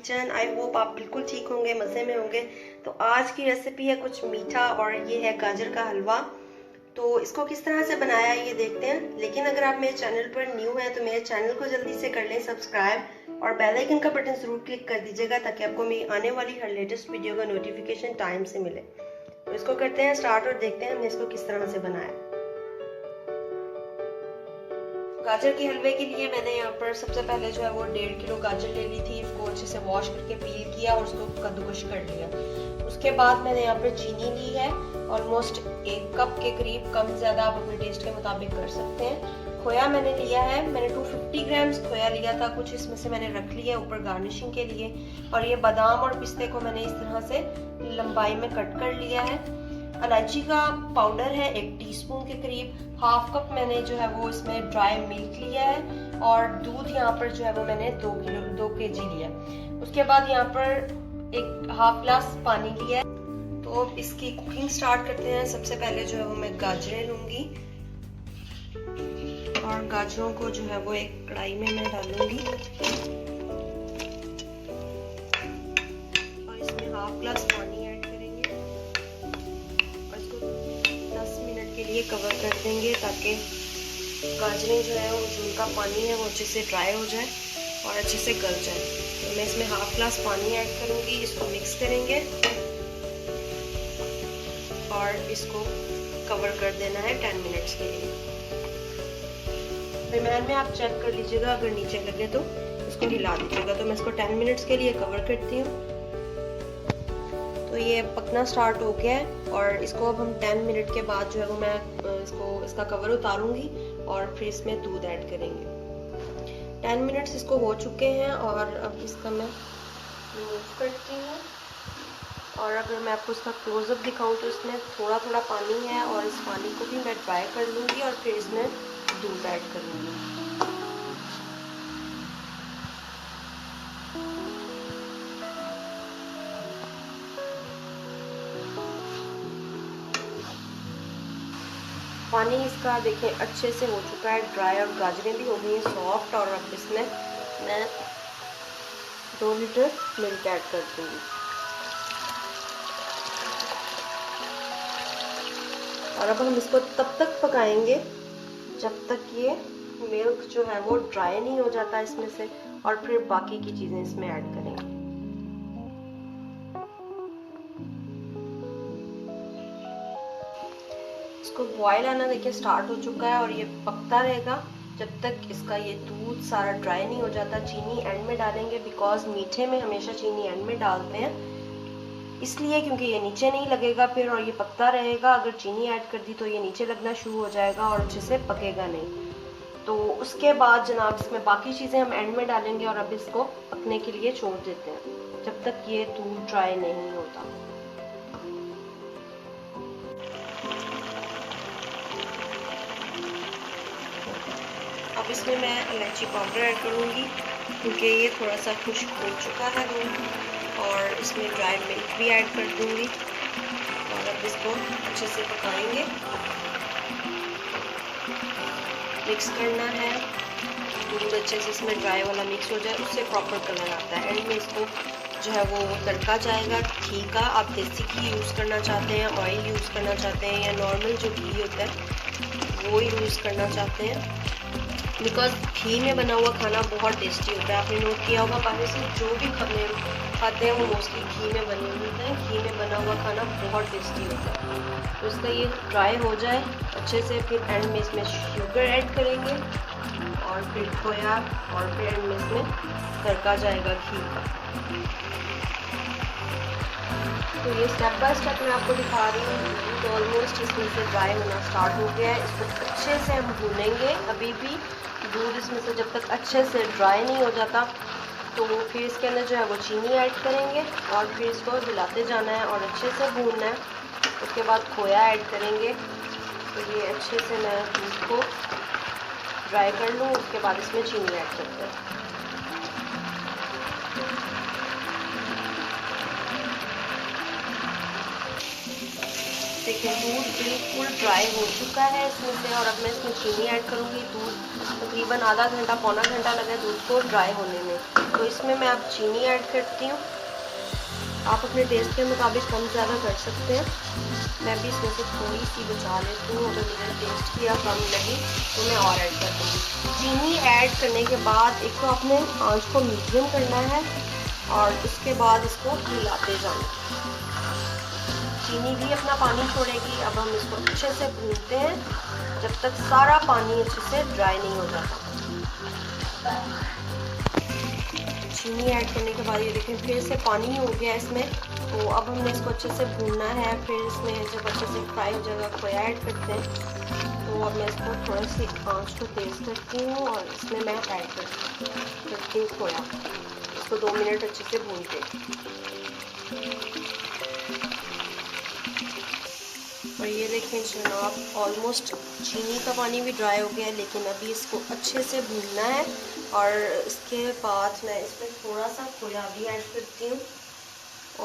Kitchen. I hope आप बिल्कुल ठीक होंगे, मज़े में होंगे। तो आज की रेसिपी है कुछ मीठा और ये है गाजर का हलवा। तो इसको किस तरह से बनाया है ये देखते हैं। लेकिन अगर आप मेरे चैनल पर न्यू हैं तो मेरे चैनल को जल्दी से कर लें सब्सक्राइब और बेल आइकन का बटन ज़रूर क्लिक कर दीजिएगा ताकि आपको मेरी आने वाली हर लेटेस्ट वीडियो का नोटिफिकेशन टाइम से मिले। तो इसको करते हैं स्टार्ट और देखते हैं हमने इसको किस तरह से बनाया। गाजर के हलवे के लिए मैंने यहाँ पर सबसे पहले जो है वो 1.5 किलो गाजर ले ली थी। इसको अच्छे से वॉश करके पील किया और उसको कद्दूकश कर लिया। उसके बाद मैंने यहाँ पर चीनी ली है, ऑलमोस्ट 1 कप के करीब, कम ज़्यादा आप अपने टेस्ट के मुताबिक कर सकते हैं। खोया मैंने लिया है, मैंने 250 ग्राम्स खोया लिया था। कुछ इसमें से मैंने रख लिया ऊपर गार्निशिंग के लिए। और ये बादाम और पिस्ते को मैंने इस तरह से लंबाई में कट कर लिया है। इलायची का पाउडर है 1 टीस्पून के करीब। हाफ कप मैंने जो है वो इसमें ड्राई मिल्क लिया है और दूध यहाँ पर जो है वो मैंने 2 kg लिया। उसके बाद यहाँ पर एक हाफ ग्लास पानी लिया है। तो अब इसकी कुकिंग स्टार्ट करते हैं। सबसे पहले जो है वो मैं गाजरें लूंगी और गाजरों को जो है वो एक कढ़ाई में मैं डालूंगी और इसमें हाफ ग्लास पानी ऐड करेंगे और इसको 10 मिनट के लिए कवर कर देंगे ताकि गाजरें जो है वो जो उनका पानी है वो अच्छे से ड्राई हो जाए और अच्छे से गल जाए। तो मैं इसमें हाफ ग्लास पानी ऐड करूंगी, इसको मिक्स करेंगे और इसको कवर कर देना है 10 मिनट्स के लिए। दरम्यान में आप चेक कर लीजिएगा, अगर नीचे लगे तो इसको हिला दीजिएगा। तो मैं इसको 10 मिनट्स के लिए कवर करती हूँ। तो ये पकना स्टार्ट हो गया है और इसको अब हम 10 मिनट के बाद जो है वो मैं इसका कवर उतारूंगी और फिर इसमें दूध ऐड करेंगे। 10 मिनट्स इसको हो चुके हैं और अब इसका मैं रिमूव करती हूँ। और अगर मैं आपको इसका क्लोजअप दिखाऊं तो इसमें थोड़ा थोड़ा पानी है और इस पानी को भी मैं ड्राई कर लूँगी और फिर इसमें दूध ऐड कर लूँगी। पानी इसका देखें अच्छे से हो चुका है ड्राई और गाजरें भी हो गई हैं सॉफ्ट। और अब इसमें मैं 2 लीटर मिल्क ऐड कर दूँगी और अब हम इसको तब तक पकाएंगे जब तक ये मिल्क जो है वो ड्राई नहीं हो जाता इसमें से, और फिर बाकी की चीजें इसमें ऐड करेंगे। इसको बॉयल आना देखिए स्टार्ट हो चुका है और ये पकता रहेगा जब तक इसका ये दूध सारा ड्राई नहीं हो जाता। चीनी एंड में डालेंगे बिकॉज मीठे में हमेशा चीनी एंड में डालते हैं, इसलिए क्योंकि ये नीचे नहीं लगेगा फिर और ये पकता रहेगा। अगर चीनी ऐड कर दी तो ये नीचे लगना शुरू हो जाएगा और अच्छे से पकेगा नहीं। तो उसके बाद जनाब इसमें बाकी चीज़ें हम एंड में डालेंगे और अब इसको पकने के लिए छोड़ देते हैं जब तक ये दूध ड्राई नहीं होता। अब इसमें मैं इलायची पाउडर ऐड करूँगी क्योंकि ये थोड़ा सा खुश्क हो चुका है दूध, और इसमें ड्राई मिल्क भी ऐड कर दूंगी और अब इसको अच्छे से पकाएंगे। मिक्स करना है, दूध अच्छे से इसमें ड्राई वाला मिक्स हो जाए, उससे प्रॉपर कलर आता है। एंड में इसको जो है वो तड़का जाएगा घी का। आप देसी घी यूज़ करना चाहते हैं, ऑयल यूज़ करना चाहते हैं या नॉर्मल जो घी होता है वो यूज़ करना चाहते हैं, बिकॉज घी में बना हुआ खाना बहुत टेस्टी होता है। आपने नोट किया होगा बाहर से जो भी खाते हैं वो मोस्टली घी में बने होते हैं। घी में बना हुआ खाना बहुत टेस्टी होता है। तो इसका ये ड्राई हो जाए अच्छे से, फिर एंड में इसमें शुगर ऐड करेंगे और फिर खोया और फिर एंड में इसमें तड़का जाएगा घी का। तो ये स्टेप बाय स्टेप मैं आपको दिखा रही हूँ। तो ऑलमोस्ट इसमें से ड्राई होना स्टार्ट हो गया है। इसको अच्छे से हम भूनेंगे। अभी भी दूध इसमें से जब तक अच्छे से ड्राई नहीं हो जाता तो फिर इसके अंदर जो है वो चीनी ऐड करेंगे और फिर इसको हिलाते जाना है और अच्छे से भूनना है। उसके बाद खोया ऐड करेंगे। तो ये अच्छे से मैं दूध को ड्राई कर लूँ, उसके बाद इसमें चीनी ऐड करते हैं। देखिए दूध बिल्कुल ड्राई हो चुका है इसमें से, और अब मैं इसमें चीनी ऐड करूँगी। दूध तकरीबन आधा घंटा पौना घंटा लगा दूध को ड्राई होने में, तो इसमें मैं अब चीनी ऐड करती हूँ। आप अपने टेस्ट के मुताबिक कम ज़्यादा कर सकते हैं। मैं भी इसमें से थोड़ी सी बचा लेती हूँ, अगर मेरा टेस्ट की या कम लगी तो मैं और ऐड कर दूँगी। चीनी ऐड करने के बाद एक तो आपने आंच को मीडियम करना है और उसके बाद इसको हिलाते जाना। चीनी भी अपना पानी छोड़ेगी। अब हम इसको अच्छे से भूनते हैं जब तक सारा पानी अच्छे से ड्राई नहीं हो जाता। चीनी ऐड करने के बाद ये देखें फिर से पानी हो गया इसमें, तो अब हमने इसको अच्छे से भूनना है। फिर इसमें जब अच्छे से फ्राई हो जाएगा खोया ऐड करते हैं। तो अब मैं इसको थोड़ी सी आंच को तेज़ करती हूँ और इसमें मैं ऐड करती हूँ खोया। इसको 2 मिनट अच्छे से भूनते हैं। और ये देखें जनाब ऑलमोस्ट चीनी का पानी भी ड्राई हो गया है, लेकिन अभी इसको अच्छे से भूनना है। और इसके बाद मैं इसमें थोड़ा सा खोया भी ऐड करती हूँ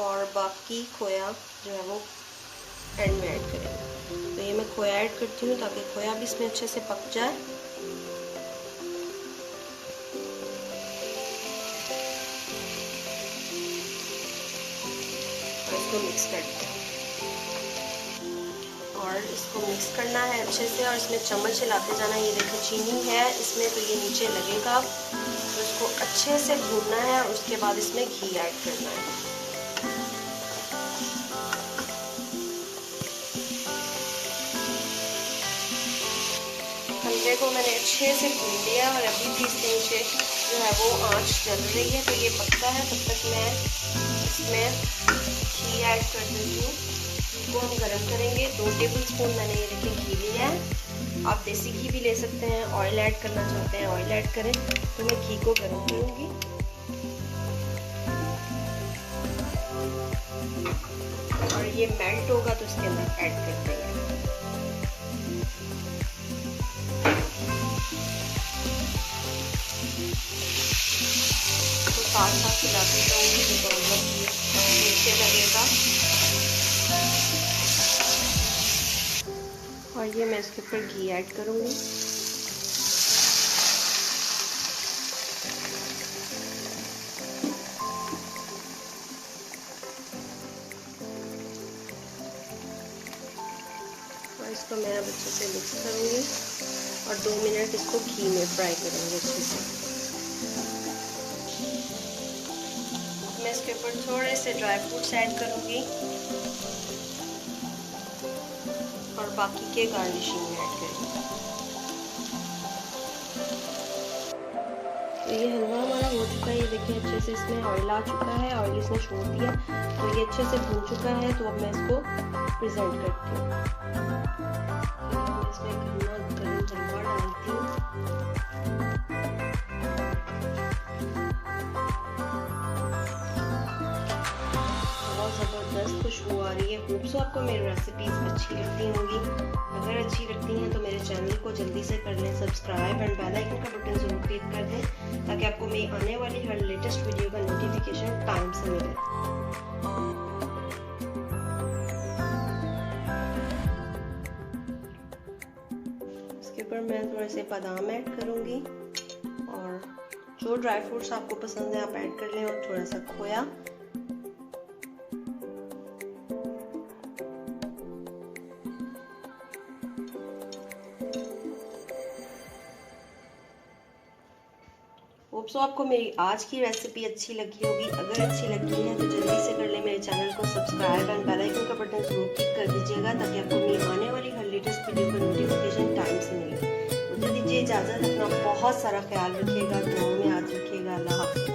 और बाकी खोया जो है वो एंड में ऐड करेंगे। तो ये मैं खोया ऐड करती हूँ ताकि खोया भी इसमें अच्छे से पक जाए। और इसको मिक्स करते हैं और इसको मिक्स करना है अच्छे से, और इसमें चम्मच हिलाते जाना। ये देखो चीनी है इसमें तो ये नीचे लगेगा, तो इसको अच्छे से भूनना है और उसके बाद इसमें घी ऐड करना है। हलवे को मैंने अच्छे से भून लिया और अभी भी इसके नीचे जो है वो आंच चल रही है, तो ये पकता है। तब तक मैं इसमें घी ऐड कर देती हूँ। घी को हम गरम करेंगे। 2 टेबल स्पून मैंने ये देखिए घी लिया है। आप देसी घी भी ले सकते हैं, ऑयल ऐड करना चाहते हैं ऑयल ऐड करें। तो मैं घी को गरम करूँगी और ये मेल्ट होगा तो इसके अंदर ऐड कर देंगे। तो साथ साथ खिलाती जाऊँगी तो नीचे लगेगा। और ये मैं इसके ऊपर घी ऐड करूँगी। और इसको मैं अब अच्छे से मिक्स करूँगी और 2 मिनट इसको घी में फ्राई करूँगी अच्छे से। मैं इसके ऊपर थोड़े से ड्राई फ्रूट्स ऐड करूँगी और बाकी के गार्निशिंग में ऐड करेंगे। तो ये हलवा हमारा हो चुका है। ये देखिए अच्छे से इसमें ऑयल आ चुका है, ऑयल इसने छोड़ दिया, तो ये अच्छे से भून चुका है। तो अब मैं इसको प्रेजेंट करती हूँ। इसमें गरम हलवा डालती हूँ। बहुत ज़बरदस्त खुशबू आ रही है। होप सो आपको मेरी रेसिपीज़ अच्छी लगती होंगी। अगर अच्छी लगती हैं तो मेरे चैनल को जल्दी से कर लें सब्सक्राइब एंड बेल आइकन का बटन ज़रूर क्लिक कर दें ताकि आपको मेरी आने वाली हर लेटेस्ट वीडियो का नोटिफिकेशन टाइम से मिले। इसके ऊपर मैं थोड़े से बादाम ऐड करूँगी और जो ड्राई फ्रूट्स आपको पसंद है आप ऐड कर लें, और थोड़ा सा खोया। होप सो आपको मेरी आज की रेसिपी अच्छी लगी होगी। अगर अच्छी लगी है तो जल्दी से कर ले मेरे चैनल को सब्सक्राइब एंड बेल आइकन का बटन जरूर क्लिक कर दीजिएगा ताकि आपको मेरी आने वाली हर लेटेस्ट वीडियो का नोटिफिकेशन टाइम से मिले। मुझे दीजिए इजाज़त। अपना बहुत सारा ख्याल रखिएगा, दुआओं में याद रखिएगा। अल्लाह हाफ़िज़।